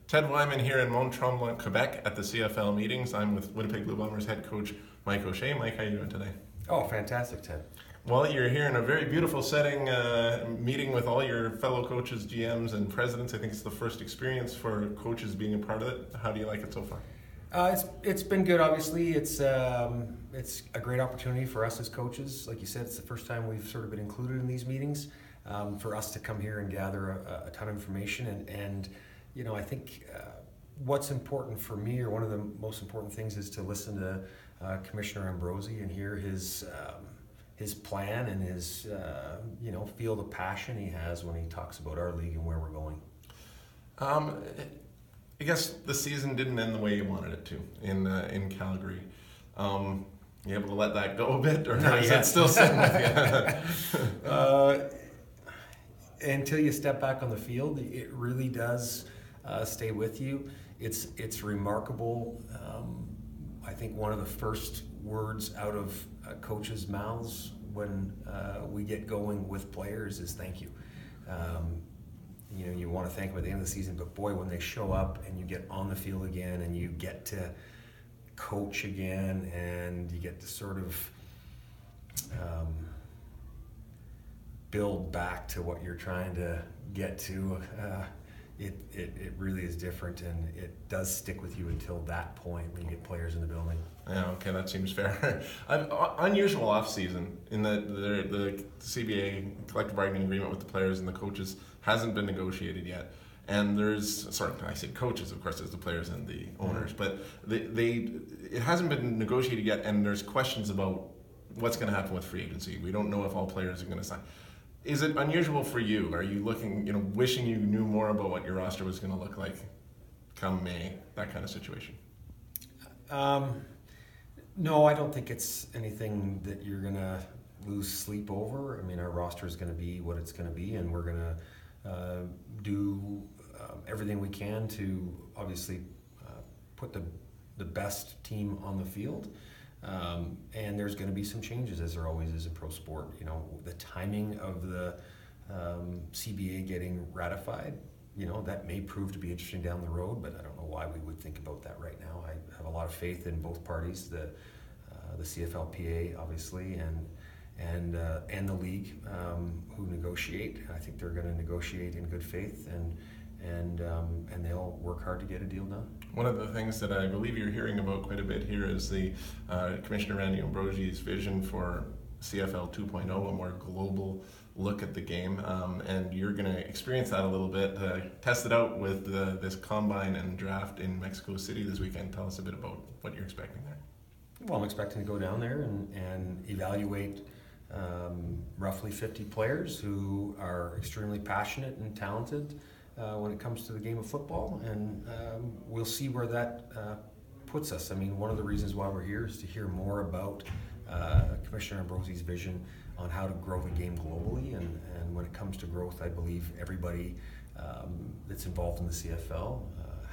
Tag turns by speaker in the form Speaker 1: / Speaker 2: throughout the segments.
Speaker 1: Ted Wyman here in Mont Tremblant, Quebec at the CFL meetings. I'm with Winnipeg Blue Bombers head coach Mike O'Shea. Mike, how are you doing today?
Speaker 2: Oh, fantastic, Ted.
Speaker 1: Well, you're here in a very beautiful setting, meeting with all your fellow coaches, GMs, and presidents. I think it's the first experience for coaches being a part of it. How do you like it so far?
Speaker 2: It's been good. Obviously, it's a great opportunity for us as coaches. Like you said, it's the first time we've sort of been included in these meetings. For us to come here and gather a ton of information, and you know, I think what's important for me, or one of the most important things, is to listen to Commissioner Ambrosi and hear his plan and his feel the passion he has when he talks about our league and where we're going.
Speaker 1: I guess the season didn't end the way you wanted it to in Calgary. You able to let that go a bit, or is it still sitting with you?
Speaker 2: Until you step back on the field, it really does stay with you. It's remarkable. I think one of the first words out of coaches' mouths when we get going with players is thank you. You want to thank them at the end of the season, but boy, when they show up and you get on the field again and you get to coach again and you get to sort of build back to what you're trying to get to, it really is different, and it does stick with you until that point when you get players in the building.
Speaker 1: Yeah, okay, that seems fair. Unusual off season in that the CBA collective bargaining agreement with the players and the coaches hasn't been negotiated yet. And I say coaches, of course, as the players and the owners, but it hasn't been negotiated yet, and there's questions about what's going to happen with free agency. We don't know if all players are going to sign. Is it unusual for you? Are you looking, wishing you knew more about what your roster was going to look like come May, that kind of situation?
Speaker 2: No, I don't think it's anything that you're going to lose sleep over. I mean, our roster is going to be what it's going to be, and we're going to do everything we can to obviously put the best team on the field. And there's going to be some changes, as there always is in pro sport. The timing of the CBA getting ratified, that may prove to be interesting down the road, but I don't know why we would think about that right now. I have a lot of faith in both parties, the CFLPA obviously, and the league who negotiate. I think they're going to negotiate in good faith, and they'll work hard to get a deal done.
Speaker 1: One of the things that I believe you're hearing about quite a bit here is the Commissioner Randy Ambrosi's vision for CFL 2.0, a more global look at the game, and you're going to experience that a little bit, test it out with this combine and draft in Mexico City this weekend. Tell us a bit about what you're expecting there.
Speaker 2: Well, I'm expecting to go down there and evaluate roughly 50 players who are extremely passionate and talented when it comes to the game of football, and we'll see where that puts us. I mean, one of the reasons why we're here is to hear more about Commissioner Ambrosi's vision on how to grow the game globally, and when it comes to growth, I believe everybody that's involved in the CFL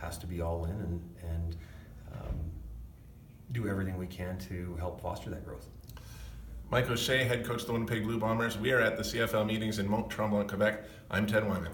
Speaker 2: has to be all in and do everything we can to help foster that growth.
Speaker 1: Mike O'Shea, head coach of the Winnipeg Blue Bombers. We are at the CFL meetings in Mont Tremblant, Quebec. I'm Ted Wyman.